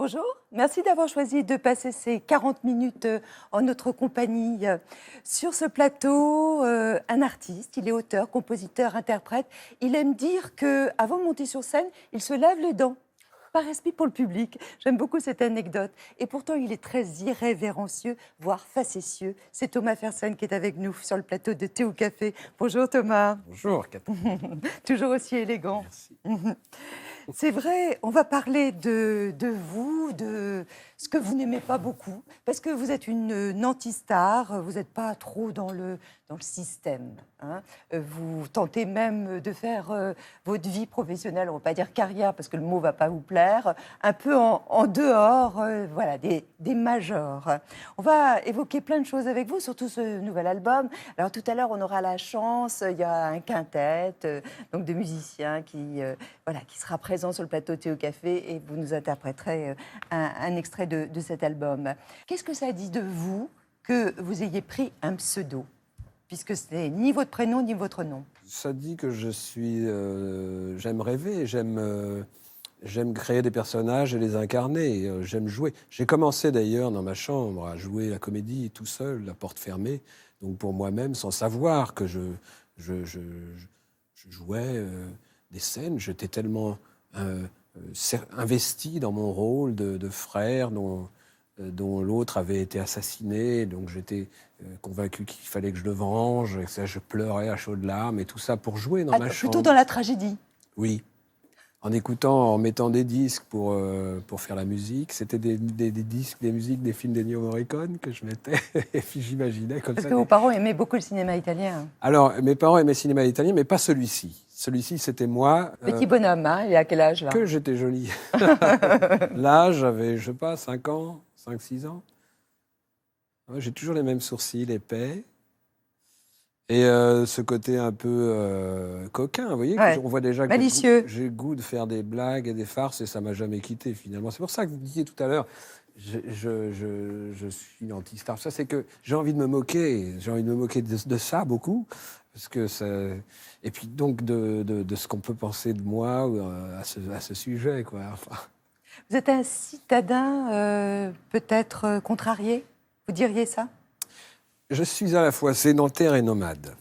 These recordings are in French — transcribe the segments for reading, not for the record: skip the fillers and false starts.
Bonjour, merci d'avoir choisi de passer ces 40 minutes en notre compagnie. Sur ce plateau, un artiste, il est auteur, compositeur, interprète. Il aime dire qu'avant de monter sur scène, il se lave les dents, par respect pour le public. J'aime beaucoup cette anecdote. Et pourtant, il est très irrévérencieux, voire facétieux. C'est Thomas Fersen qui est avec nous sur le plateau de Thé ou Café. Bonjour Thomas. Bonjour Catherine. Toujours aussi élégant. Merci. C'est vrai, on va parler de vous, de ce que vous n'aimez pas beaucoup, parce que vous êtes une anti-star, vous n'êtes pas trop dans le système. Hein. Vous tentez même de faire votre vie professionnelle, on ne va pas dire carrière, parce que le mot ne va pas vous plaire, un peu en dehors, voilà, des majors. On va évoquer plein de choses avec vous, surtout ce nouvel album. Alors tout à l'heure, on aura la chance, il y a un quintet, donc de musiciens qui sera présent sur le plateau Thé au Café et vous nous interpréterez un extrait de cet album. Qu'est-ce que ça dit de vous que vous ayez pris un pseudo, puisque ce n'est ni votre prénom ni votre nom? Ça dit que je suis, j'aime rêver, j'aime créer des personnages et les incarner, j'aime jouer. J'ai commencé d'ailleurs dans ma chambre à jouer la comédie tout seul, la porte fermée, donc pour moi-même, sans savoir que je jouais des scènes. J'étais tellement investi dans mon rôle de frère dont l'autre avait été assassiné, donc j'étais convaincu qu'il fallait que je le venge, et ça, je pleurais à chaudes larmes, et tout ça pour jouer dans ma chambre. Plutôt dans la tragédie? Oui, en mettant des disques pour faire la musique. C'était des disques, des musiques des films d'Ennio Morricone que je mettais, et puis j'imaginais comme ça. Parce que vos parents aimaient beaucoup le cinéma italien. Alors, mes parents aimaient le cinéma italien, mais pas celui-ci. Celui-ci, c'était moi. Petit bonhomme, hein, il est à quel âge là? Que j'étais joli. Là, j'avais, je sais pas, 5 ans, 5-6 ans. Ouais, j'ai toujours les mêmes sourcils épais. Et ce côté un peu coquin, vous voyez, Ouais. on voit déjà malicieux. que j'ai le goût de faire des blagues et des farces, et ça m'a jamais quitté finalement. C'est pour ça que vous disiez tout à l'heure, je suis anti-star. Ça, c'est que j'ai envie de me moquer. J'ai envie de me moquer de ça beaucoup. Parce que ça... Et puis donc de ce qu'on peut penser de moi à ce sujet, quoi. Enfin... Vous êtes un citadin peut-être contrarié? Vous diriez ça? Je suis à la fois sédentaire et nomade.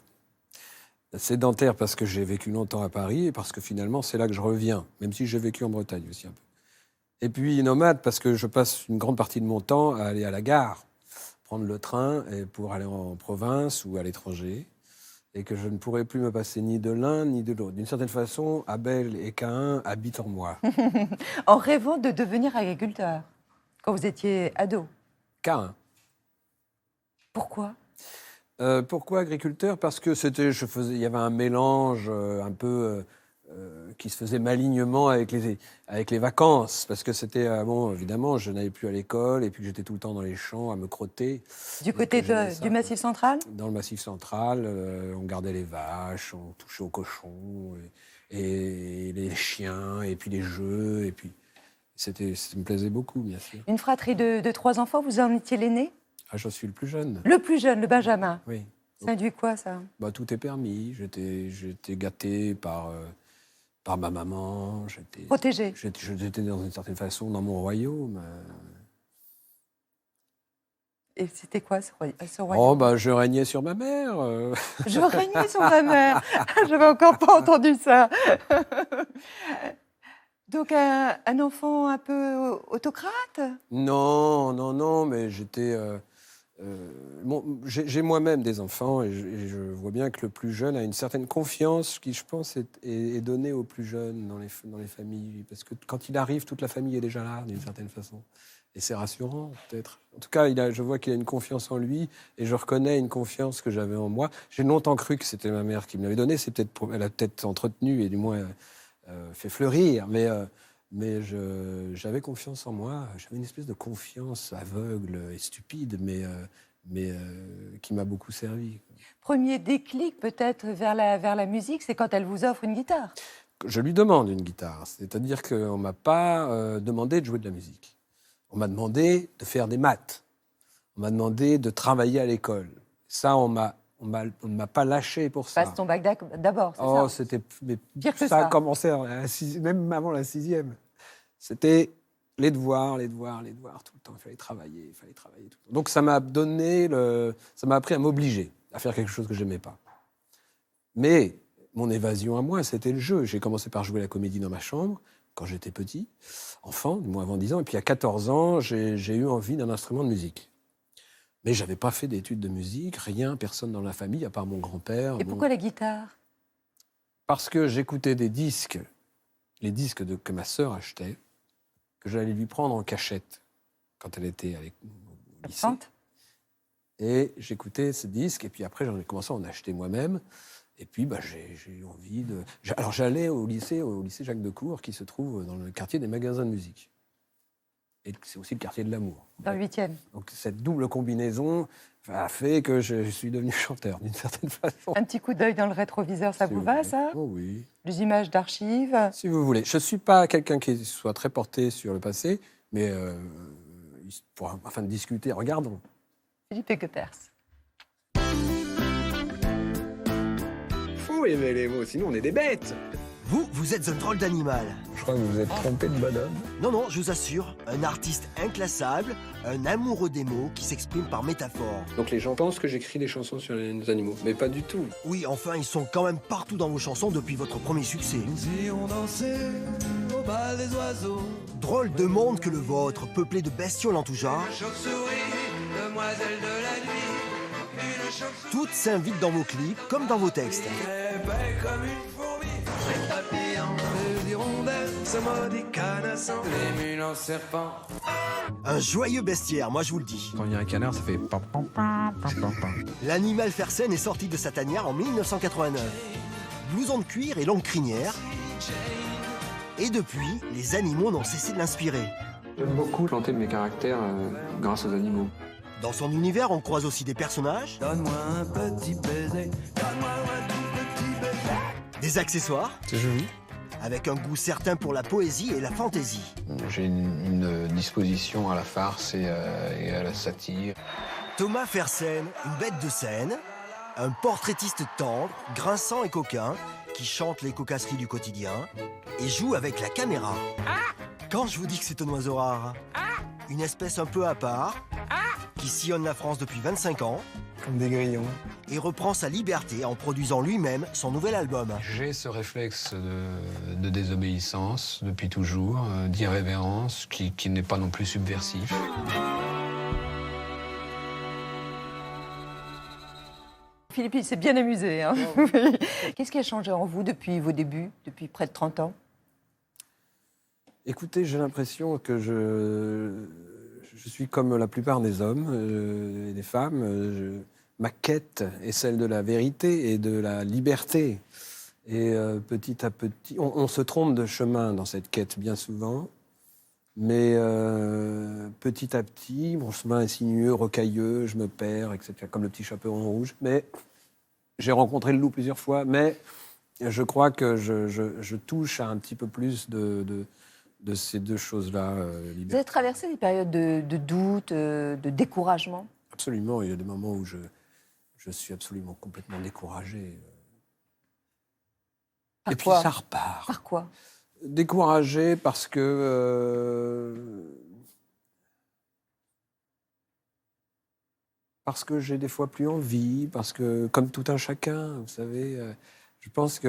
Sédentaire parce que j'ai vécu longtemps à Paris et parce que finalement c'est là que je reviens, même si j'ai vécu en Bretagne aussi un peu. Et puis nomade parce que je passe une grande partie de mon temps à aller à la gare, prendre le train pour aller en province ou à l'étranger, et que je ne pourrais plus me passer ni de l'un ni de l'autre. D'une certaine façon, Abel et Caïn habitent en moi. En rêvant de devenir agriculteur, quand vous étiez ado. Caïn. Pourquoi? Pourquoi agriculteur? Parce que il y avait un mélange un peu qui se faisait malignement avec les vacances. Parce que c'était, bon, évidemment, je n'allais plus à l'école et puis j'étais tout le temps dans les champs à me crotter. Du côté du Massif central? Dans le Massif central, on gardait les vaches, on touchait aux cochons et les chiens et puis les jeux. Et puis ça me plaisait beaucoup, bien sûr. Une fratrie de 3 enfants, vous en étiez l'aîné? Ah, je suis le plus jeune. Le plus jeune, le Benjamin. Oui. Ça induit quoi, ça? Bah, tout est permis. J'étais gâté par ma maman. Protégé. J'étais dans une certaine façon dans mon royaume. Et c'était quoi ce royaume? Oh, bah, je régnais sur ma mère. Je régnais sur ma mère. J'avais encore pas entendu ça. Donc un enfant un peu autocrate? Non, mais j'étais... j'ai moi-même des enfants et je vois bien que le plus jeune a une certaine confiance qui, je pense, est donnée aux plus jeunes dans les familles. Parce que quand il arrive, toute la famille est déjà là, d'une certaine façon. Et c'est rassurant, peut-être. En tout cas, je vois qu'il a une confiance en lui et je reconnais une confiance que j'avais en moi. J'ai longtemps cru que c'était ma mère qui me l'avait donnée. Elle a peut-être entretenu et du moins fait fleurir. Mais j'avais confiance en moi. J'avais une espèce de confiance aveugle et stupide, mais qui m'a beaucoup servi. Premier déclic peut-être vers la musique, c'est quand elle vous offre une guitare. Je lui demande une guitare. C'est-à-dire qu'on ne m'a pas demandé de jouer de la musique. On m'a demandé de faire des maths. On m'a demandé de travailler à l'école. Ça, on ne m'a pas lâché pour ça. Passe ton bac d'abord, c'est ça? C'était... Pire que ça ça. a commencé même avant la 6e. C'était les devoirs, tout le temps. Il fallait travailler tout le temps. Donc ça m'a appris à m'obliger à faire quelque chose que je n'aimais pas. Mais mon évasion à moi, c'était le jeu. J'ai commencé par jouer la comédie dans ma chambre, quand j'étais petit, enfant, du moins avant 10 ans. Et puis à 14 ans, j'ai eu envie d'un instrument de musique. Mais je n'avais pas fait d'études de musique, rien, personne dans la famille, à part mon grand-père. Et pourquoi la guitare? Parce que j'écoutais des disques, les disques que ma sœur achetait, que j'allais lui prendre en cachette quand elle était avec au lycée. Et j'écoutais ces disques, et puis après, j'en ai commencé à en acheter moi-même. Et puis, j'ai eu envie de... Alors, j'allais au lycée Jacques Decour, qui se trouve dans le quartier des magasins de musique. Et c'est aussi le quartier de l'amour. Dans le 8e. Donc, cette double combinaison a fait que je suis devenu chanteur, d'une certaine façon. Un petit coup d'œil dans le rétroviseur, ça vous va, ça? Oh oui. Les images d'archives? Si vous voulez. Je ne suis pas quelqu'un qui soit très porté sur le passé, mais afin de discuter, regardons. Philippe Etchepers. Faut aimer les mots, sinon on est des bêtes. Vous êtes un drôle d'animal. Je crois que vous vous êtes trompé de bonhomme. Non, je vous assure, un artiste inclassable, un amoureux des mots qui s'exprime par métaphore. Donc les gens pensent que j'écris des chansons sur les animaux, mais pas du tout. Oui, enfin, ils sont quand même partout dans vos chansons depuis votre premier succès. Nous irons danser au bal des oiseaux. Drôle de monde que le vôtre, peuplé de bestioles en tout genre. Chauve-souris, demoiselle de la nuit. Une chauve-souris Toutes s'invitent dans vos clips comme dans vos textes. belle comme une fourmi. Les papillons, les hirondelles, ce maudit canasson. Les mules en serpent. Un joyeux bestiaire, moi je vous le dis. Quand il y a un canard, ça fait pam pam pam pam pam pam. L'animal Fersen est sorti de sa tanière en 1989. Blouson de cuir et longue crinière. Et depuis, les animaux n'ont cessé de l'inspirer. J'aime beaucoup planter mes caractères grâce aux animaux. Dans son univers, on croise aussi des personnages, Donne-moi un petit baiser. Donne-moi un tout petit baiser. des accessoires, C'est joli. avec un goût certain pour la poésie et la fantaisie. J'ai une disposition à la farce et à la satire. Thomas Fersen, une bête de scène, un portraitiste tendre, grinçant et coquin, qui chante les cocasseries du quotidien et joue avec la caméra. Quand je vous dis que c'est un oiseau rare, une espèce un peu à part, qui sillonne la France depuis 25 ans Comme des grillons. et reprend sa liberté en produisant lui-même son nouvel album. J'ai ce réflexe de désobéissance depuis toujours, d'irrévérence, qui n'est pas non plus subversif. Philippe, il s'est bien amusé. Hein. Qu'est-ce qui a changé en vous depuis vos débuts, depuis près de 30 ans? Écoutez, j'ai l'impression que je suis comme la plupart des hommes et des femmes. Ma quête est celle de la vérité et de la liberté. Et petit à petit, on se trompe de chemin dans cette quête bien souvent. Mais petit à petit, mon chemin est sinueux, rocailleux, je me perds, etc. Comme le petit chaperon rouge. Mais j'ai rencontré le loup plusieurs fois. Mais je crois que je touche à un petit peu plus de ces deux choses-là. Vous avez traversé des périodes de doute, de découragement? Absolument. Il y a des moments où je suis absolument complètement découragé. Par Et puis quoi? ça repart. Par quoi? Découragé parce que j'ai des fois plus envie, parce que, comme tout un chacun, vous savez, je pense que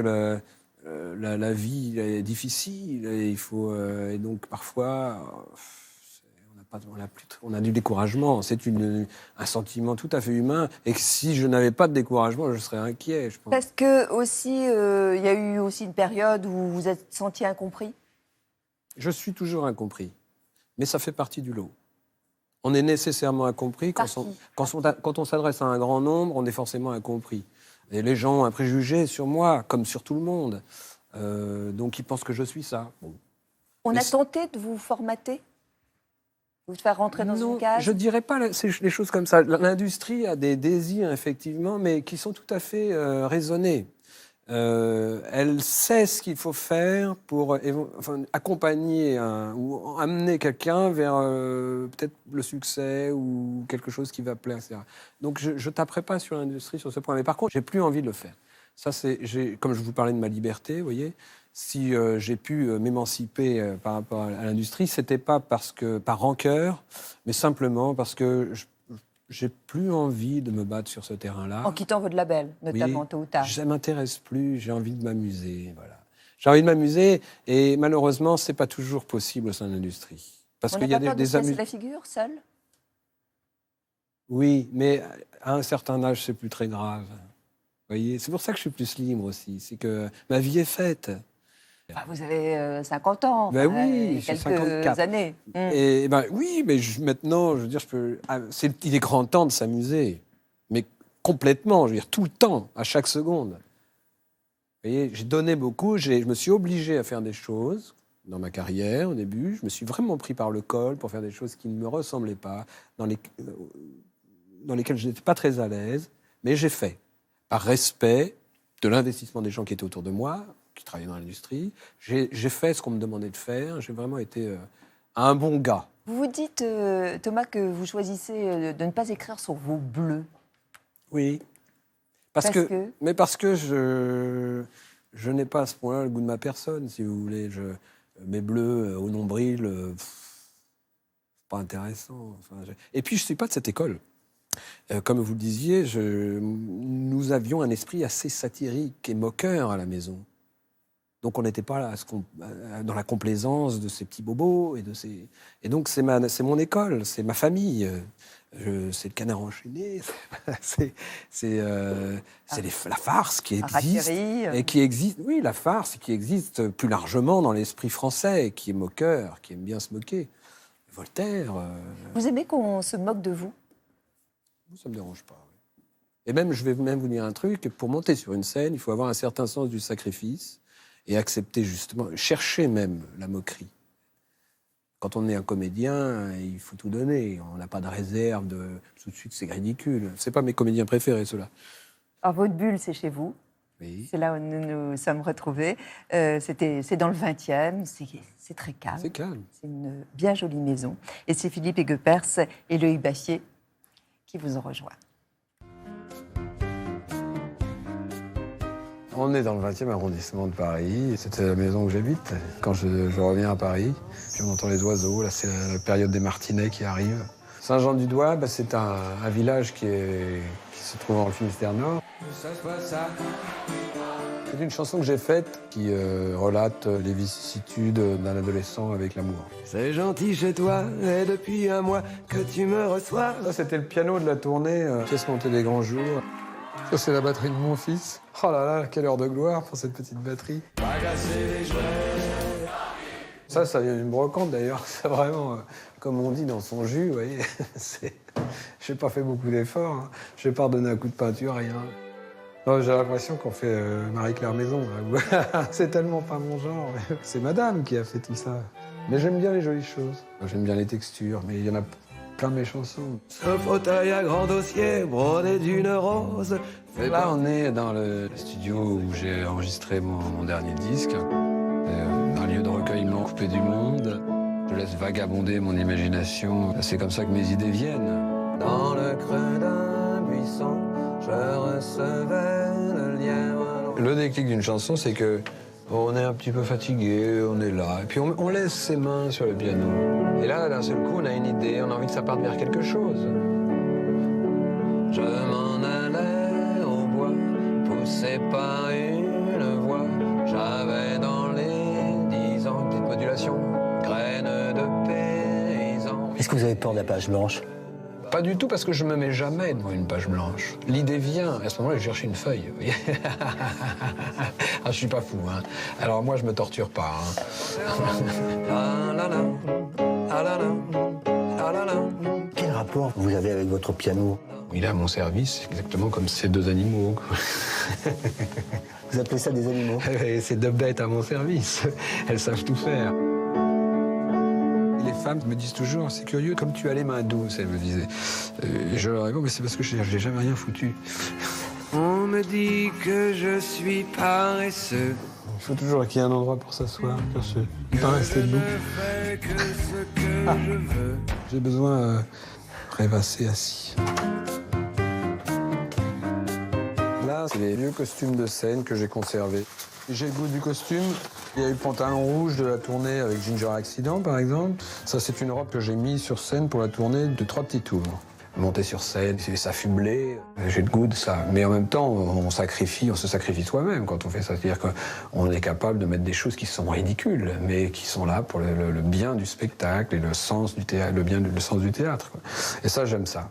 la vie est difficile et il faut, et donc parfois, on a du découragement. C'est un sentiment tout à fait humain et que si je n'avais pas de découragement, je serais inquiet, je pense. Parce que aussi, il y a eu aussi une période où vous vous êtes senti incompris. Je suis toujours incompris, mais ça fait partie du lot. On est nécessairement incompris. Par Quand on s'adresse à un grand nombre, on est forcément incompris. Et les gens ont un préjugé sur moi, comme sur tout le monde. Donc ils pensent que je suis ça. Bon. On a tenté de vous formater, vous faire rentrer dans une case? Je ne dirais pas les choses comme ça. L'industrie a des désirs, effectivement, mais qui sont tout à fait raisonnés. Elle sait ce qu'il faut faire pour accompagner ou amener quelqu'un vers peut-être le succès ou quelque chose qui va plaire, etc. Donc je ne taperai pas sur l'industrie sur ce point. Mais par contre, j'ai plus envie de le faire. Ça, comme je vous parlais de ma liberté, vous voyez, si j'ai pu m'émanciper par rapport à l'industrie, c'était pas par rancœur, mais simplement parce que j'ai plus envie de me battre sur ce terrain-là. En quittant votre label, notamment, Oui, tôt ou tard. ça ne m'intéresse plus, j'ai envie de m'amuser, voilà. J'ai envie de m'amuser et malheureusement, c'est pas toujours possible au sein de l'industrie. Parce On qu'il n'a y a pas peur de des se casser amus... la figure, seul? Oui, mais à un certain âge, c'est plus très grave. Vous voyez, c'est pour ça que je suis plus libre aussi. C'est que ma vie est faite. Enfin, vous avez 50 ans, Ben enfin, oui, j'ai quelques 54. années. Et ben oui, mais maintenant, je veux dire, il est grand temps de s'amuser, mais complètement. Je veux dire, tout le temps, à chaque seconde. Vous voyez, j'ai donné beaucoup. Je me suis obligé à faire des choses dans ma carrière au début. Je me suis vraiment pris par le col pour faire des choses qui ne me ressemblaient pas, dans lesquelles je n'étais pas très à l'aise, mais j'ai fait. Par respect de l'investissement des gens qui étaient autour de moi, qui travaillaient dans l'industrie, j'ai fait ce qu'on me demandait de faire. J'ai vraiment été un bon gars. Vous vous dites, Thomas, que vous choisissez de ne pas écrire sur vos bleus. Oui. Parce que je n'ai pas à ce point-là le goût de ma personne, si vous voulez. Mes bleus au nombril, pas intéressant. Enfin, et puis, je ne suis pas de cette école. Comme vous le disiez, nous avions un esprit assez satirique et moqueur à la maison. Donc on n'était pas là dans la complaisance de ces petits bobos. Et donc c'est mon école, c'est ma famille. C'est le Canard enchaîné, c'est la farce qui existe. Et qui existe, oui, la farce qui existe plus largement dans l'esprit français, qui est moqueur, qui aime bien se moquer. Voltaire... Vous aimez qu'on se moque de vous? Ça ne me dérange pas. Oui. Et même, je vais même vous dire un truc, pour monter sur une scène, il faut avoir un certain sens du sacrifice et accepter justement, chercher même la moquerie. Quand on est un comédien, il faut tout donner. On n'a pas de réserve, tout de suite c'est ridicule. C'est pas mes comédiens préférés, ceux-là. Alors, votre bulle, c'est chez vous. Oui. C'est là où nous nous sommes retrouvés. C'est dans le 20e, c'est très calme. C'est calme. C'est une bien jolie maison. Et c'est Philippe Aiguepers et Loïc Bachier qui vous ont rejoint. On est dans le 20e arrondissement de Paris. C'était la maison où j'habite quand je reviens à Paris. Puis on entend les oiseaux. Là, c'est la période des martinets qui arrive. Saint-Jean-du-Doigt, c'est un village qui se trouve dans le Finistère Nord. C'est une chanson que j'ai faite qui relate les vicissitudes d'un adolescent avec l'amour. C'est gentil chez toi, et depuis un mois que tu me reçois. Ça, c'était le piano de la tournée, pièce montée des grands jours. Ça, c'est la batterie de mon fils. Oh là là, quelle heure de gloire pour cette petite batterie. Ça vient d'une brocante d'ailleurs. C'est vraiment, comme on dit, dans son jus, vous voyez. J'ai pas fait beaucoup d'efforts. Hein. Je vais pas redonner un coup de peinture, rien. Non, j'ai l'impression qu'on fait Marie-Claire Maison. Là. C'est tellement pas mon genre. C'est madame qui a fait tout ça. Mais j'aime bien les jolies choses. J'aime bien les textures, mais il y en a plein de mes chansons. Ce fauteuil à grand dossier, brodé d'une rose. Là, on est dans le studio où j'ai enregistré mon dernier disque. Un lieu de recueillement coupé du monde. Je laisse vagabonder mon imagination. C'est comme ça que mes idées viennent. Dans le creux d'un buisson, je recevais le lièvre. Le déclic d'une chanson, c'est que on est un petit peu fatigué, on est là, et puis on laisse ses mains sur le piano. Et là, d'un seul coup, on a une idée, on a envie que ça parte vers quelque chose. Je m'en allais au bois, poussé par une voix. J'avais dans les 10 ans une petite modulation, graine de paysan. Est-ce que vous avez peur de la page blanche? Pas du tout, parce que je me mets jamais devant une page blanche. L'idée vient, à ce moment-là, je cherche une feuille. Vous voyez. Je suis pas fou, hein. Alors moi, je me torture pas. Quel rapport vous avez avec votre piano? Il est à mon service, exactement comme ces deux animaux. Vous appelez ça des animaux? Ces deux bêtes à mon service. Elles savent tout faire. Les femmes me disent toujours, c'est curieux, comme tu as les mains douces, elles me disaient. Et je leur réponds, mais c'est parce que j'ai jamais rien foutu. On me dit que je suis paresseux. Il faut toujours qu'il y ait un endroit pour s'asseoir, bien sûr. Pas rester debout. J'ai besoin de rêvasser assis. Là, c'est les vieux costumes de scène que j'ai conservés. J'ai le goût du costume. Il y a eu le pantalon rouge de la tournée avec Ginger Accident, par exemple. Ça, c'est une robe que j'ai mise sur scène pour la tournée de 3 petits tours. Monter sur scène, c'est s'affubler. J'ai le goût de ça. Mais en même temps, on se sacrifie soi-même quand on fait ça. C'est-à-dire qu'on est capable de mettre des choses qui sont ridicules, mais qui sont là pour le bien du spectacle et le sens du théâtre, le sens du théâtre, quoi. Et ça, j'aime ça.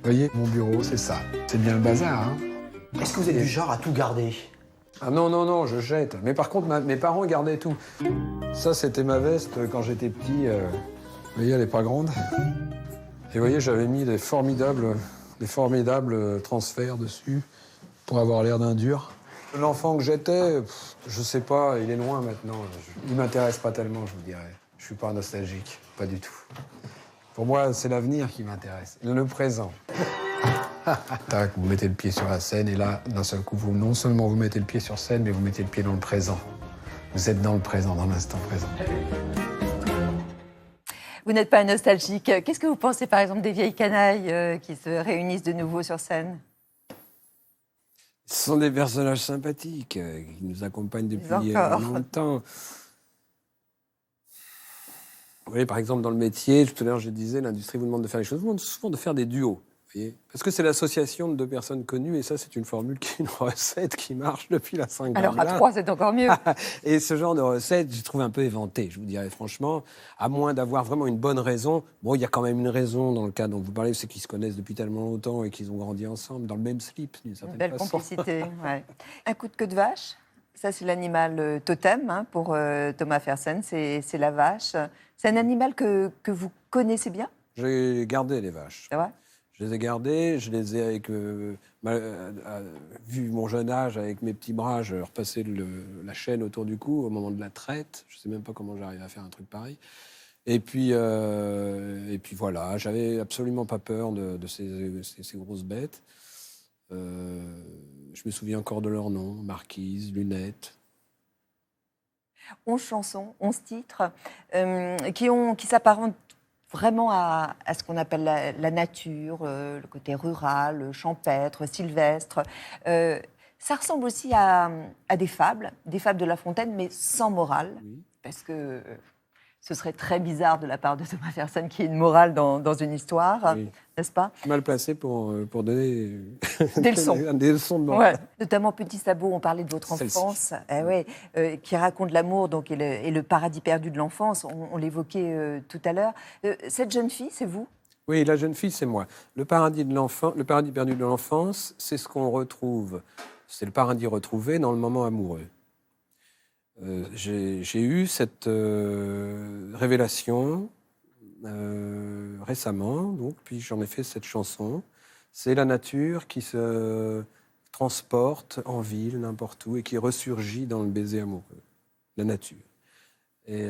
Vous voyez, mon bureau, c'est ça. C'est bien le bazar, hein. Est-ce que vous êtes du genre à tout garder? Ah non, je jette. Mais par contre, mes parents gardaient tout. Ça, c'était ma veste quand j'étais petit. Vous voyez, elle n'est pas grande. Et vous voyez, j'avais mis des formidables transferts dessus pour avoir l'air d'un dur. L'enfant que j'étais, je sais pas, il est loin maintenant. Il m'intéresse pas tellement, je vous dirais. Je suis pas nostalgique, pas du tout. Pour moi, c'est l'avenir qui m'intéresse, le présent. Tac, vous mettez le pied sur la scène et là, d'un seul coup, non seulement vous mettez le pied sur scène, mais vous mettez le pied dans le présent. Vous êtes dans le présent, dans l'instant présent. Vous n'êtes pas nostalgique. Qu'est-ce que vous pensez, par exemple, des vieilles canailles qui se réunissent de nouveau sur scène? Ce sont des personnages sympathiques qui nous accompagnent depuis longtemps. Vous voyez, par exemple, dans le métier, tout à l'heure, je disais, l'industrie vous demande de faire les choses, vous demande souvent de faire des duos. Voyez, parce que c'est l'association de 2 personnes connues, et ça, c'est une formule, une recette qui marche depuis la 5 Alors, à 3, c'est encore mieux. Et ce genre de recette, je trouve un peu éventé, je vous dirais franchement, à moins d'avoir vraiment une bonne raison. Bon, il y a quand même une raison dans le cas dont vous parlez, c'est qu'ils se connaissent depuis tellement longtemps et qu'ils ont grandi ensemble, dans le même slip, d'une certaine Belle façon. complicité, ouais. Un coup de queue de vache, ça c'est l'animal totem hein, pour Thomas Fersen, c'est la vache. C'est un animal que vous connaissez bien? J'ai gardé les vaches. C'est vrai? Je les ai gardées, je les ai avec, vu mon jeune âge, avec mes petits bras, je repassais la chaîne autour du cou au moment de la traite. Je ne sais même pas comment j'arrive à faire un truc pareil. Et puis voilà, j'avais absolument pas peur de ces grosses bêtes. Je me souviens encore de leurs noms, Marquise, Lunette. 11 chansons, 11 titres qui s'apparentent vraiment à ce qu'on appelle la nature, le côté rural, champêtre, sylvestre. Ça ressemble aussi à des fables de La Fontaine, mais sans morale, Oui. parce que ce serait très bizarre de la part de Thomas Fersen qu'il y ait une morale dans une histoire, Oui. n'est-ce pas? Mal placé pour donner Des leçons. des leçons de morale. Ouais. Notamment Petit Sabot, on parlait de votre Celle-ci. enfance, qui raconte l'amour donc, et le paradis perdu de l'enfance. On l'évoquait tout à l'heure. Cette jeune fille, c'est vous? Oui, la jeune fille, c'est moi. Le paradis perdu de l'enfance, c'est ce qu'on retrouve. C'est le paradis retrouvé dans le moment amoureux. J'ai eu cette révélation récemment, donc, puis j'en ai fait cette chanson. C'est la nature qui se transporte en ville, n'importe où, et qui ressurgit dans le baiser amoureux. La nature. Et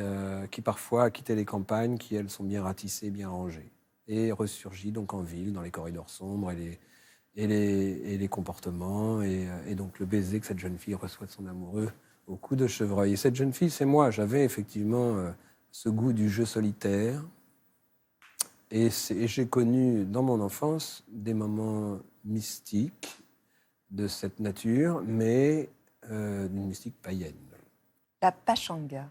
qui parfois a quitté les campagnes, qui elles sont bien ratissées, bien rangées. Et ressurgit donc en ville, dans les corridors sombres et les comportements, et donc le baiser que cette jeune fille reçoit de son amoureux au cou de chevreuil. Et cette jeune fille, c'est moi. J'avais effectivement ce goût du jeu solitaire. Et j'ai connu dans mon enfance des moments mystiques de cette nature, mais d'une mystique païenne. La Pachanga.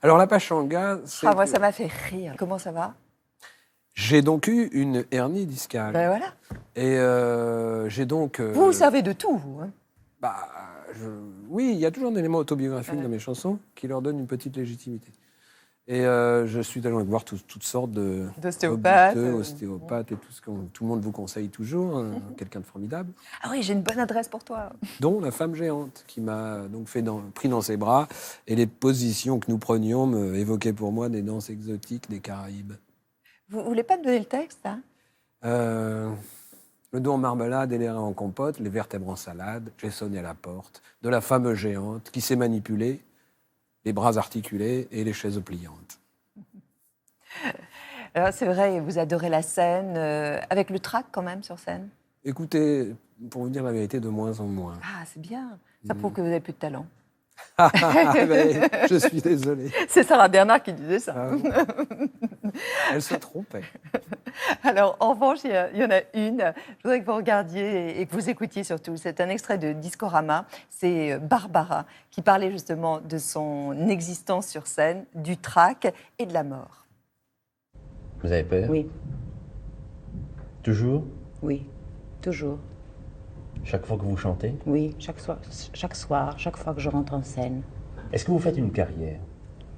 Alors la Pachanga, c'est... Moi, ça m'a fait rire. Comment ça va? J'ai donc eu une hernie discale. Ben voilà. Et j'ai donc... Vous savez de tout, vous. Hein. Oui, il y a toujours un élément autobiographique dans mes chansons qui leur donne une petite légitimité. Et je suis allé voir toutes sortes d'ostéopathes, ostéopathes et tout ce que tout le monde vous conseille toujours, quelqu'un de formidable. Ah oui, j'ai une bonne adresse pour toi. Dont la femme géante qui m'a donc pris dans ses bras, et les positions que nous prenions me évoquaient pour moi des danses exotiques des Caraïbes. Vous voulez pas me donner le texte, hein? Le dos en marmelade et les reins en compote, les vertèbres en salade, j'ai sonné à la porte de la femme géante qui s'est manipulée, les bras articulés et les chaises pliantes. Alors, c'est vrai, vous adorez la scène, avec le trac quand même sur scène? Écoutez, pour vous dire la vérité, de moins en moins. Ah, c'est bien. Ça prouve que vous avez plus de talent. Mais je suis désolé. C'est Sarah Bernard qui disait ça. Ah oui. Elle se trompait. Alors, en revanche, il y en a une. Je voudrais que vous regardiez et que vous écoutiez surtout. C'est un extrait de Discorama. C'est Barbara qui parlait justement de son existence sur scène, du trac et de la mort. Vous avez peur? Oui, Toujours? oui, toujours. Chaque fois que vous chantez? Oui, chaque soir, chaque fois que je rentre en scène. Est-ce que vous faites une carrière?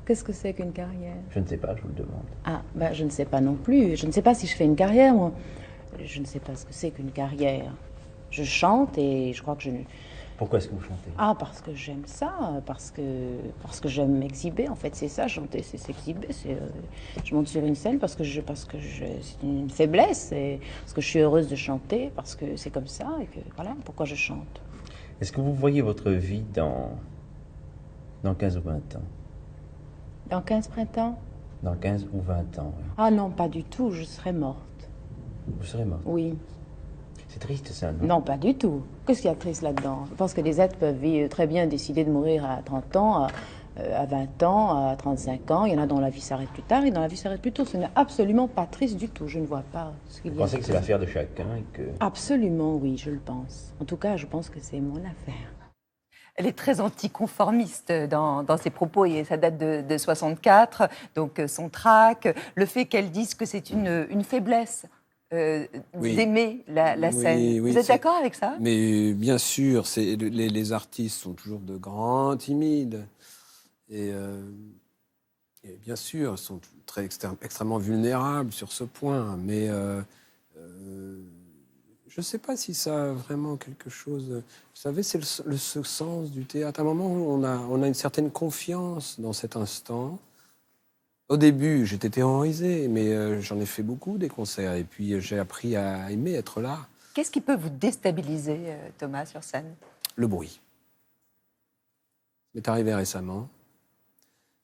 Qu'est-ce que c'est qu'une carrière? Je ne sais pas, je vous le demande. Ah, ben je ne sais pas non plus. Je ne sais pas si je fais une carrière, moi. Je ne sais pas ce que c'est qu'une carrière. Je chante et je crois que je... Pourquoi est-ce que vous chantez? Ah, parce que j'aime ça, parce que j'aime m'exhiber. En fait, c'est ça, chanter, c'est s'exhiber. Je monte sur une scène parce que c'est une faiblesse, et parce que je suis heureuse de chanter, parce que c'est comme ça, et que voilà pourquoi je chante. Est-ce que vous voyez votre vie dans 15 ou 20 ans? Dans 15 printemps? Dans 15 ou 20 ans, oui. Ah non, pas du tout, je serai morte. Vous serez mort. Oui. C'est triste, ça, non? Non, pas du tout. Qu'est-ce qu'il y a de triste là-dedans? Je pense que les êtres peuvent très bien décider de mourir à 30 ans, à 20 ans, à 35 ans. Il y en a dont la vie s'arrête plus tard et dont la vie s'arrête plus tôt. Ce n'est absolument pas triste du tout. Je ne vois pas ce qu'il y Vous a. pensez que c'est l'affaire de chacun et que... Absolument, oui, je le pense. En tout cas, je pense que c'est mon affaire. Elle est très anticonformiste dans ses propos et ça date de 64. Donc son trac, le fait qu'elle dise que c'est une faiblesse Oui. d'aimer la Oui, scène. oui, Vous êtes c'est- d'accord avec ça? Mais bien sûr, les artistes sont toujours de grands timides. Et bien sûr, ils sont extrêmement vulnérables sur ce point. Mais je ne sais pas si ça a vraiment quelque chose... Vous savez, c'est ce sens du théâtre. À un moment, on a une certaine confiance dans cet instant. Au début, j'étais terrorisé, mais j'en ai fait beaucoup des concerts. Et puis, j'ai appris à aimer être là. Qu'est-ce qui peut vous déstabiliser, Thomas, sur scène? Le bruit. Ça m'est arrivé récemment.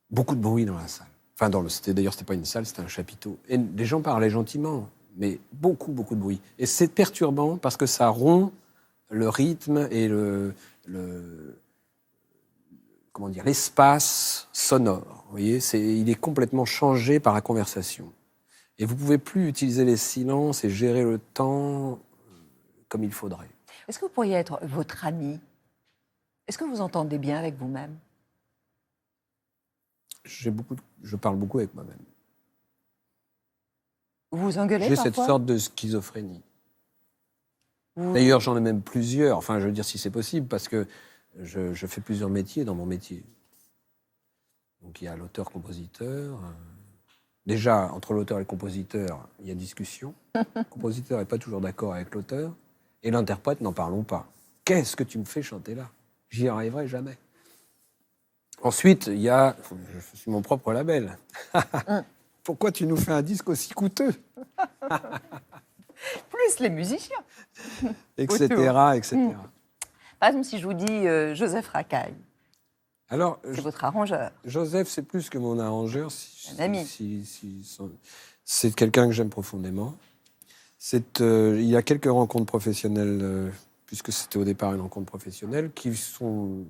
Beaucoup de bruit dans la salle. Enfin, d'ailleurs, c'était pas une salle, c'était un chapiteau. Et les gens parlaient gentiment, mais beaucoup, beaucoup de bruit. Et c'est perturbant parce que ça rompt le rythme et comment dire, l'espace sonore. Vous voyez, il est complètement changé par la conversation. Et vous pouvez plus utiliser les silences et gérer le temps comme il faudrait. Est-ce que vous pourriez être votre ami? Est-ce que vous entendez bien avec vous-même? Je parle beaucoup avec moi-même. Vous vous engueulez J'ai parfois? cette sorte de schizophrénie. Vous- D'ailleurs, j'en ai même plusieurs. Enfin, je veux dire, si c'est possible, parce que je fais plusieurs métiers dans mon métier. Donc, il y a l'auteur-compositeur. Déjà, entre l'auteur et le compositeur, il y a discussion. Le compositeur n'est pas toujours d'accord avec l'auteur. Et l'interprète, n'en parlons pas. Qu'est-ce que tu me fais chanter là? J'y arriverai jamais. Ensuite, il y a... Je suis mon propre label. Pourquoi tu nous fais un disque aussi coûteux? Plus les musiciens. Etc., etc. Par exemple, si je vous dis Joseph Racaille, Alors, c'est votre arrangeur. Joseph, c'est plus que mon arrangeur. Un ami. C'est quelqu'un que j'aime profondément. Il y a quelques rencontres professionnelles, puisque c'était au départ une rencontre professionnelle, qui sont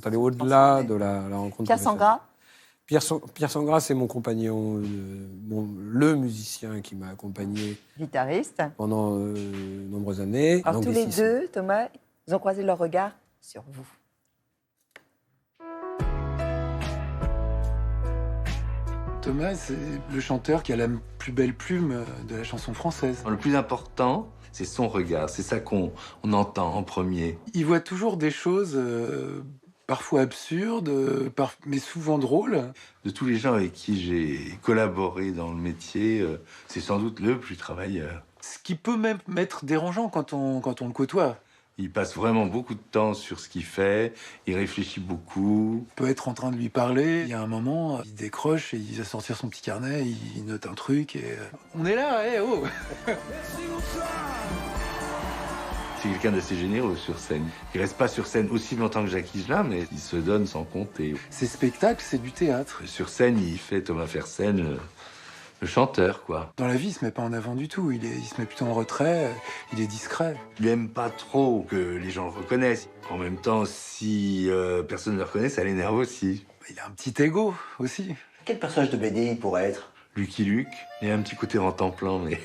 allées au-delà de la rencontre Pierre professionnelle. Sangras, Pierre Sangras, c'est mon compagnon, le musicien qui m'a accompagné guitariste. pendant nombreuses années. Alors tous les L'anglicisme. deux, Thomas, ils ont croisé leur regard sur vous. Thomas, c'est le chanteur qui a la plus belle plume de la chanson française. Le plus important, c'est son regard. C'est ça qu'on entend en premier. Il voit toujours des choses parfois absurdes, mais souvent drôles. De tous les gens avec qui j'ai collaboré dans le métier, c'est sans doute le plus travailleur. Ce qui peut même être dérangeant quand on le côtoie. Il passe vraiment beaucoup de temps sur ce qu'il fait, il réfléchit beaucoup. On peut être en train de lui parler, il y a un moment, il décroche et il va sortir son petit carnet, il note un truc et... On est là, oh. C'est quelqu'un d'assez généreux sur scène. Il reste pas sur scène aussi longtemps que Jacques Higelin, mais il se donne sans compter. Ces spectacles, c'est du théâtre. Sur scène, il fait Thomas Fersen le chanteur, quoi. Dans la vie, il se met pas en avant du tout. Il se met plutôt en retrait. Il est discret. Il aime pas trop que les gens le reconnaissent. En même temps, si personne ne le reconnaît, ça l'énerve aussi. Il a un petit ego aussi. Quel personnage de BD il pourrait être? Lucky Luke, il y a un petit côté Rantanplan, mais...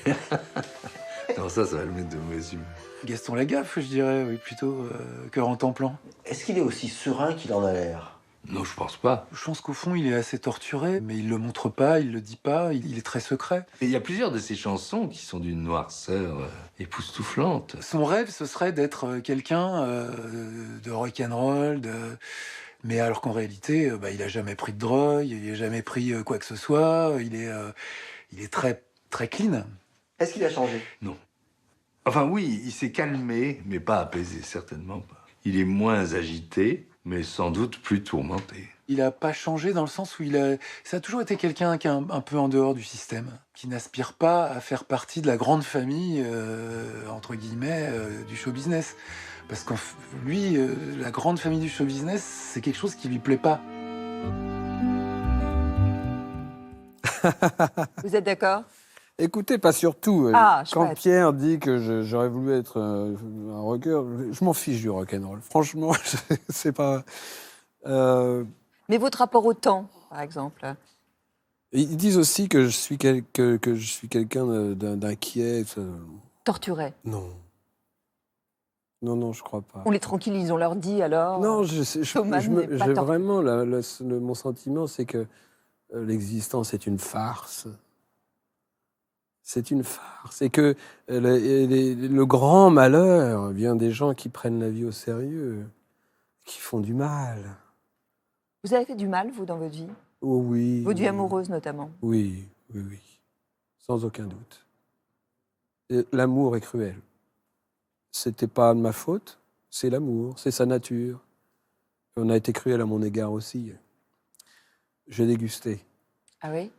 non, ça va le mettre de mauvaise humeur. Gaston Lagaffe, je dirais, oui, plutôt que Rantanplan. Est-ce qu'il est aussi serein qu'il en a l'air? Non, je pense pas. Je pense qu'au fond, il est assez torturé, mais il le montre pas, il le dit pas, il est très secret. Et il y a plusieurs de ses chansons qui sont d'une noirceur époustouflante. Son rêve, ce serait d'être quelqu'un de rock'n'roll, mais alors qu'en réalité, il a jamais pris de drogue, il a jamais pris quoi que ce soit, il est très, très clean. Est-ce qu'il a changé? Non. Enfin oui, il s'est calmé, mais pas apaisé, certainement pas. Il est moins agité, mais sans doute plus tourmenté. Il a pas changé dans le sens où ça a toujours été quelqu'un qui est un peu en dehors du système, qui n'aspire pas à faire partie de la grande famille, entre guillemets, du show business. Parce que lui, la grande famille du show business, c'est quelque chose qui lui plaît pas. Vous êtes d'accord? Écoutez, pas surtout. Ah, Quand chouette. Pierre dit que j'aurais voulu être un rocker, je m'en fiche du rock'n'roll. Franchement, c'est pas... Mais votre rapport au temps, par exemple? Ils disent aussi que je suis quelqu'un d'inquiet. Torturé. Non. Non, je crois pas. On les tranquillise, on leur dit alors... Non, Thomas n'est pas torturé. vraiment, mon sentiment, c'est que l'existence est une farce. C'est une farce. Et que le grand malheur vient des gens qui prennent la vie au sérieux, qui font du mal. Vous avez fait du mal, vous, dans votre vie? Oh oui. Votre vie amoureuse, notamment? Oui. Sans aucun doute. Et l'amour est cruel. C'était pas de ma faute, c'est l'amour, c'est sa nature. On a été cruel à mon égard aussi. J'ai dégusté. Ah oui?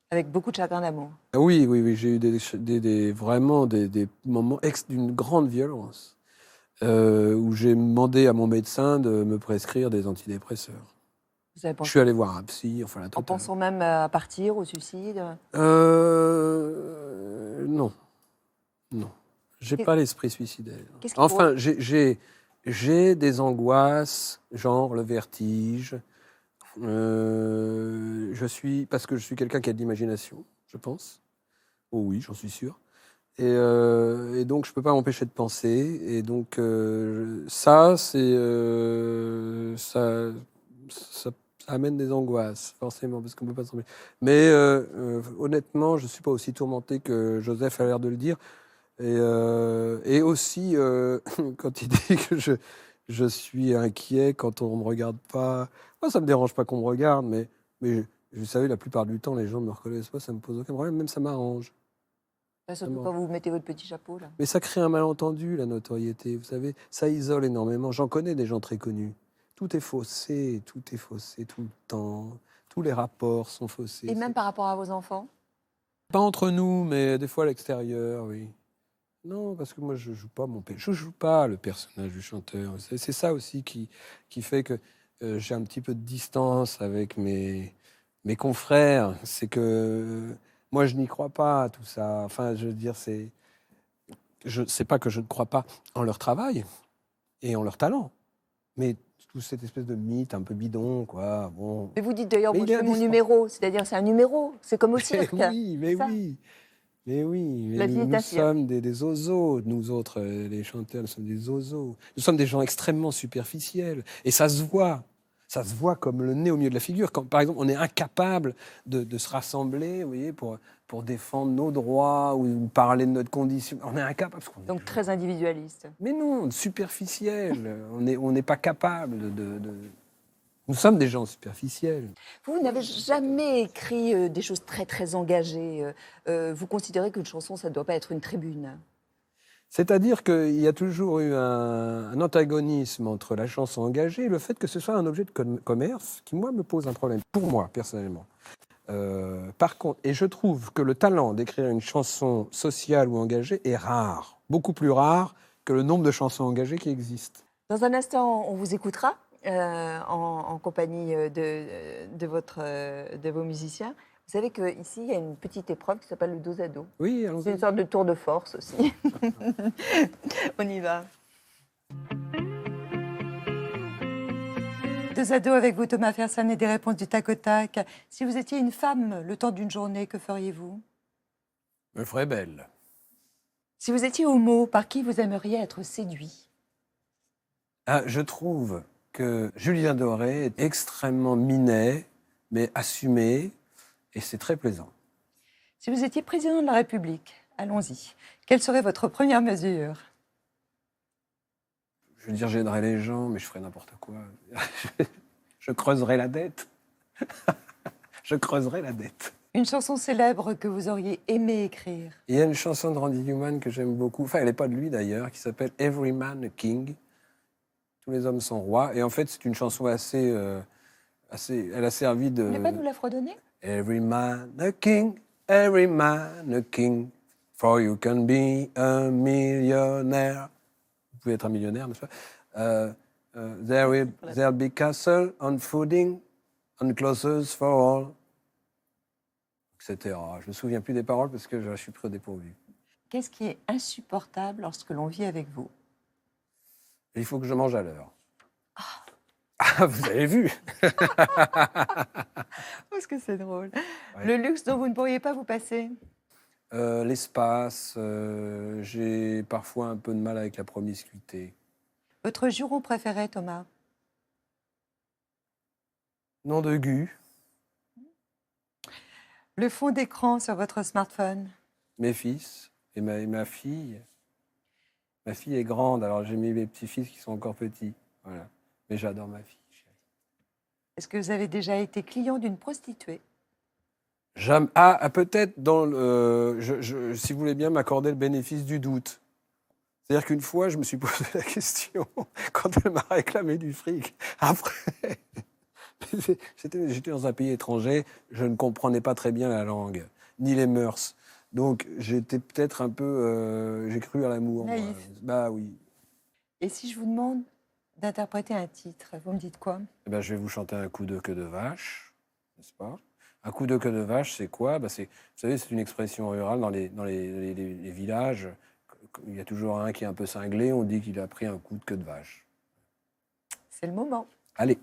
Avec beaucoup de chagrin d'amour? Ah oui, j'ai eu vraiment des moments d'une grande violence, où j'ai demandé à mon médecin de me prescrire des antidépresseurs. Vous avez Je pensé, suis allé voir un psy, enfin la en totale. pensant même à partir, au suicide? Non. J'ai pas l'esprit suicidaire. Qu'est-ce qui Enfin, j'ai des angoisses, genre le vertige. Parce que je suis quelqu'un qui a de l'imagination, je pense. Oh oui, j'en suis sûr. Et donc, je peux pas m'empêcher de penser. Et donc, ça amène des angoisses, forcément, parce qu'on peut pas s'en empêcher. Mais honnêtement, je suis pas aussi tourmenté que Joseph a l'air de le dire. Et aussi, quand il dit que je suis inquiet quand on me regarde pas. Moi, ça me dérange pas qu'on me regarde, mais vous savez, la plupart du temps, les gens ne me reconnaissent pas, ça me pose aucun problème, même ça m'arrange. Surtout quand vous mettez votre petit chapeau, là. Mais ça crée un malentendu, la notoriété, vous savez, ça isole énormément. J'en connais des gens très connus. Tout est faussé tout le temps. Tous les rapports sont faussés. Et même par rapport à vos enfants? Pas entre nous, mais des fois à l'extérieur, oui. Non, parce que moi, je joue pas le personnage du chanteur. C'est ça aussi qui fait que j'ai un petit peu de distance avec mes confrères. C'est que moi, je n'y crois pas à tout ça. Enfin, je veux dire, c'est pas que je ne crois pas en leur travail et en leur talent, mais toute cette espèce de mythe un peu bidon, quoi. Bon. Mais vous dites d'ailleurs, Mais moi, il je est fais mon indispensable. numéro. C'est-à-dire, c'est un numéro. C'est comme au cirque. Oui, mais Ça. oui. Mais oui, La vie est nous un cirque. sommes des ozos, nous autres, les chanteurs, nous sommes des ozos. Nous sommes des gens extrêmement superficiels. Et ça se voit. Ça se voit comme le nez au milieu de la figure. Quand, par exemple, on est incapable de se rassembler, vous voyez, pour défendre nos droits ou parler de notre condition. On est incapable. Donc très individualiste. Mais non, superficiel. On n'est pas capable de... Nous sommes des gens superficiels. Vous n'avez jamais écrit des choses très, très engagées. Vous considérez qu'une chanson, ça ne doit pas être une tribune? C'est-à-dire qu'il y a toujours eu un antagonisme entre la chanson engagée et le fait que ce soit un objet de commerce qui, moi, me pose un problème. Pour moi, personnellement. Par contre, et je trouve que le talent d'écrire une chanson sociale ou engagée est rare. Beaucoup plus rare que le nombre de chansons engagées qui existent. Dans un instant, on vous écoutera en compagnie de vos musiciens. Vous savez qu'ici, il y a une petite épreuve qui s'appelle le dos à dos. Oui, C'est allons-y. une sorte de tour de force aussi. On y va. Deux ados avec vous, Thomas Fersen, et des réponses du tac au tac. Si vous étiez une femme le temps d'une journée, que feriez-vous? Me ferait belle. Si vous étiez homo, par qui vous aimeriez être séduit? Ah, je trouve que Julien Doré est extrêmement minet, mais assumé, et c'est très plaisant. Si vous étiez président de la République, allons-y, quelle serait votre première mesure? Je veux dire, j'aiderais les gens, mais je ferais n'importe quoi. Je creuserais la dette. Je creuserais la dette. Une chanson célèbre que vous auriez aimé écrire? Il y a une chanson de Randy Newman que j'aime beaucoup, enfin elle n'est pas de lui d'ailleurs, qui s'appelle « Every Man a King ». Tous les hommes sont rois. Et en fait, c'est une chanson assez... elle a servi de... Vous ne voulez pas nous la fredonner? Every man a king, every man a king, for you can be a millionaire. Vous pouvez être un millionnaire, n'est-ce pas? There'll be castle on fooding, on clothes for all, etc. Je me souviens plus des paroles parce que je suis pris au dépourvu. Qu'est-ce qui est insupportable lorsque l'on vit avec vous? Il faut que je mange à l'heure. Ah, vous avez vu? Parce que c'est drôle. Ouais. Le luxe dont vous ne pourriez pas vous passer? L'espace, j'ai parfois un peu de mal avec la promiscuité. Votre juron préféré, Thomas? Nom de Gu, Le fond d'écran sur votre smartphone? mes fils et ma fille. Ma fille est grande, alors j'ai mis mes petits-fils qui sont encore petits. Voilà. Mais j'adore ma fille. Est-ce que vous avez déjà été client d'une prostituée? Peut-être dans le, si vous voulez bien m'accorder le bénéfice du doute. C'est-à-dire qu'une fois, je me suis posé la question quand elle m'a réclamé du fric. Après, j'étais dans un pays étranger, je ne comprenais pas très bien la langue, ni les mœurs. Donc j'étais peut-être un peu... j'ai cru à l'amour. moi. Naïf. Bah oui. Et si je vous demande d'interpréter un titre, vous me dites quoi? Eh ben, je vais vous chanter un coup de queue de vache, n'est-ce pas? Un coup de queue de vache, c'est quoi? Vous savez, c'est une expression rurale dans les villages. Il y a toujours un qui est un peu cinglé, on dit qu'il a pris un coup de queue de vache. C'est le moment. Allez.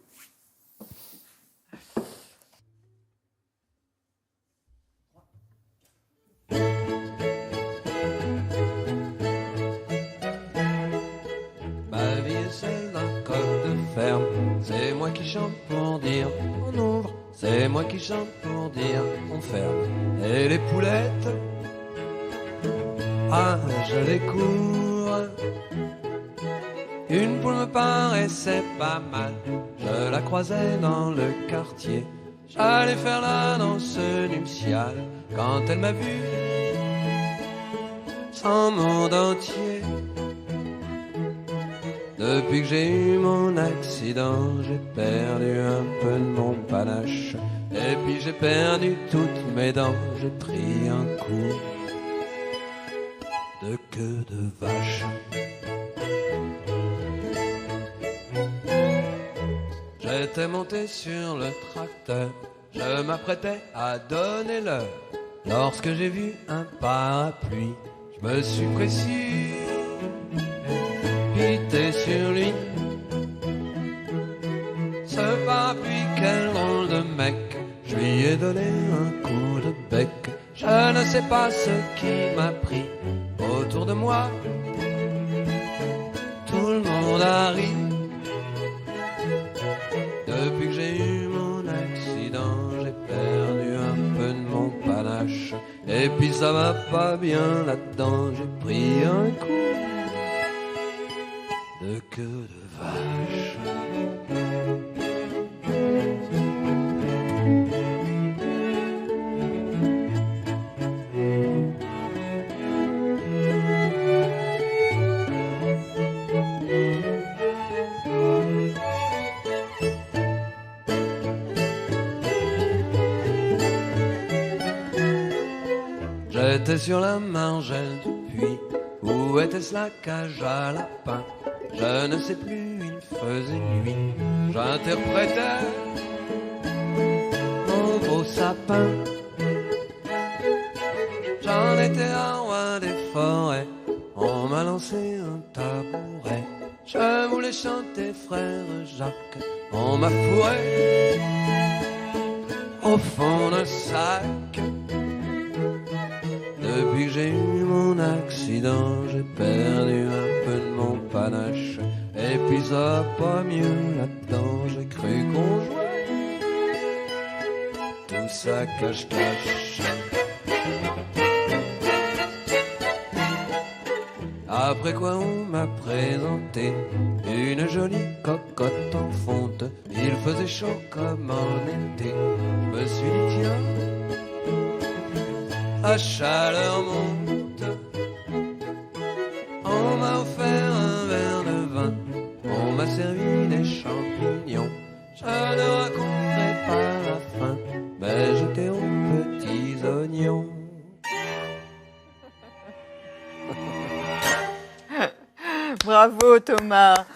Ma vie est celle d'un coq de ferme. C'est moi qui chante pour dire on ouvre. C'est moi qui chante pour dire on ferme. Et les poulettes, ah, je les cours. Une poule me paraissait pas mal. Je la croisais dans le quartier. J'allais faire la danse nuptiale quand elle m'a vu sans mot d'entier. Depuis que j'ai eu mon accident, j'ai perdu un peu de mon panache. Et puis j'ai perdu toutes mes dents, j'ai pris un coup de queue de vache. J'étais monté sur le tracteur, je m'apprêtais à donner l'heure. Lorsque j'ai vu un parapluie, je me suis précipité sur lui. Ce parapluie, quel drôle de mec, je lui ai donné un coup de bec. Je ne sais pas ce qui m'a pris autour de moi. Tout le monde a ri. Depuis que j'ai eu mon accident, j'ai perdu un peu de mon panache. Et puis ça va pas bien là-dedans, j'ai pris un coup de queue de vache. J'étais sur la margelle du puits, où était-ce la cage à lapin? Je ne sais plus, il faisait nuit, j'interprétais mon beau sapin. était un roi des forêts, on m'a lancé un tabouret. Je voulais chanter frère Jacques, on m'a fourré au fond d'un sac. Depuis que j'ai eu mon accident, j'ai perdu un peu de mon panache. Et puis ça va pas mieux là-dedans, j'ai cru qu'on jouait tout ça cache-cache. Après quoi on m'a présenté une jolie cocotte en fonte. Il faisait chaud comme en été. Je me suis dit tiens, à chaleur monte. On m'a offert un verre de vin, on m'a servi des champignons. Je ne raconterai pas la fin, mais j'étais aux petits oignons. Bravo Thomas.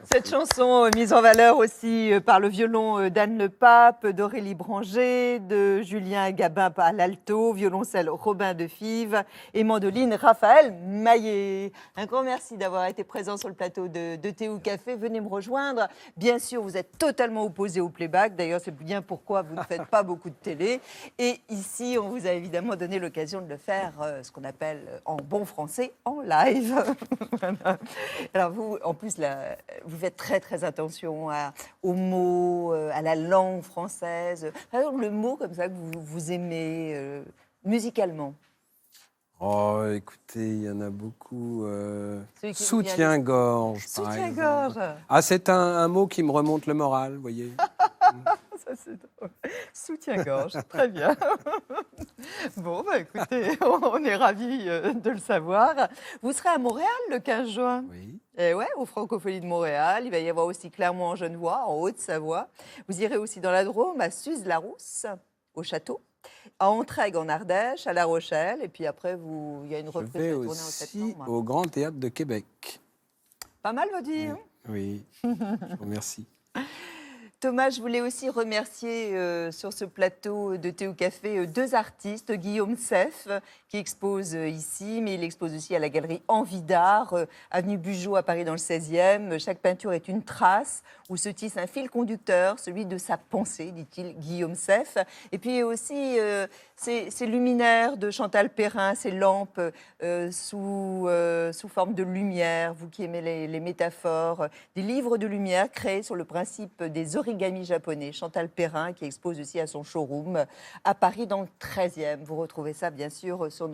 Cette chanson mise en valeur aussi par le violon d'Anne Le Pape, d'Aurélie Branger, de Julien Gabin à l'alto, violoncelle Robin de Fives et mandoline Raphaël Maillet. Un grand merci d'avoir été présent sur le plateau de Thé ou Café. Venez me rejoindre. Bien sûr, vous êtes totalement opposé au playback. D'ailleurs, c'est bien pourquoi vous ne faites pas beaucoup de télé. Et ici, on vous a évidemment donné l'occasion de le faire, ce qu'on appelle en bon français, en live. Voilà. Alors vous, en plus, là, vous faites très très attention aux mots, à la langue française. Par exemple, le mot comme ça que vous aimez musicalement. Oh, écoutez, il y en a beaucoup. Soutien-gorge, par exemple. Soutien-gorge. Ah, c'est un mot qui me remonte le moral, vous voyez. Ça, c'est drôle. Soutien-gorge, très bien. Bon, bah, écoutez, on est ravis de le savoir. Vous serez à Montréal le 15 juin. Oui. Et ouais, aux Francopholies de Montréal. Il va y avoir aussi Clermont-en-Genevois, en Haute-Savoie. Vous irez aussi dans la Drôme, à Suze-la-Rousse, au château, à Entraigues en Ardèche, à La Rochelle. Et puis après, il y a une reprise de la tournée en septembre. Je vais aussi au Grand Théâtre de Québec. Pas mal, vous dire. Oui, je vous remercie. Thomas, je voulais aussi remercier sur ce plateau de Thé ou Café deux artistes, Guillaume Seff, qui expose ici, mais il expose aussi à la galerie Envie d'Art, avenue Bugeaud à Paris dans le 16e. Chaque peinture est une trace où se tisse un fil conducteur, celui de sa pensée, dit-il, Guillaume Seff. Et puis aussi ces luminaires de Chantal Perrin, ces lampes sous forme de lumière, vous qui aimez les métaphores, des livres de lumière créés sur le principe des origami japonais. Chantal Perrin qui expose aussi à son showroom à Paris dans le 13e. Vous retrouvez ça bien sûr sur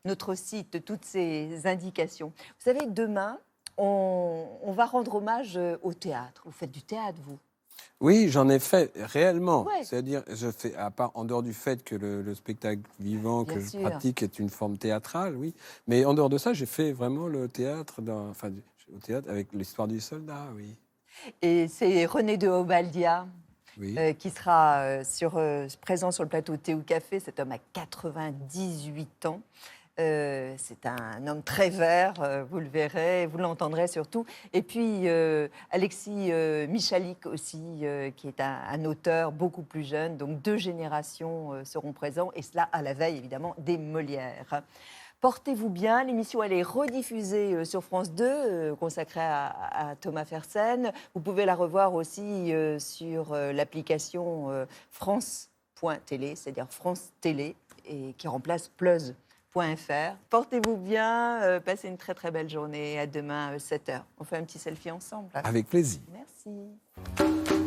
notre site, toutes ces indications. Vous savez, demain, on va rendre hommage au théâtre. Vous faites du théâtre, vous? Oui, j'en ai fait réellement. Ouais. C'est-à-dire, je fais, à part en dehors du fait que le spectacle vivant Bien que sûr. je pratique est une forme théâtrale, oui. Mais en dehors de ça, j'ai fait vraiment le théâtre, au théâtre avec l'histoire du soldat, oui. Et c'est René de Obaldia Oui. qui sera présent sur le plateau de Thé ou Café. Cet homme a 98 ans. C'est un homme très vert, vous le verrez, vous l'entendrez surtout. Et puis Alexis Michalik aussi, qui est un auteur beaucoup plus jeune. Donc 2 générations seront présents, et cela à la veille évidemment des Molières. Portez-vous bien, l'émission elle est rediffusée sur France 2, consacrée à Thomas Fersen. Vous pouvez la revoir aussi sur l'application France.télé, c'est-à-dire France Télé, et qui remplace Plus.fr. Portez-vous bien, passez une très très belle journée. À demain, 7h. On fait un petit selfie ensemble. Avec plaisir. Merci.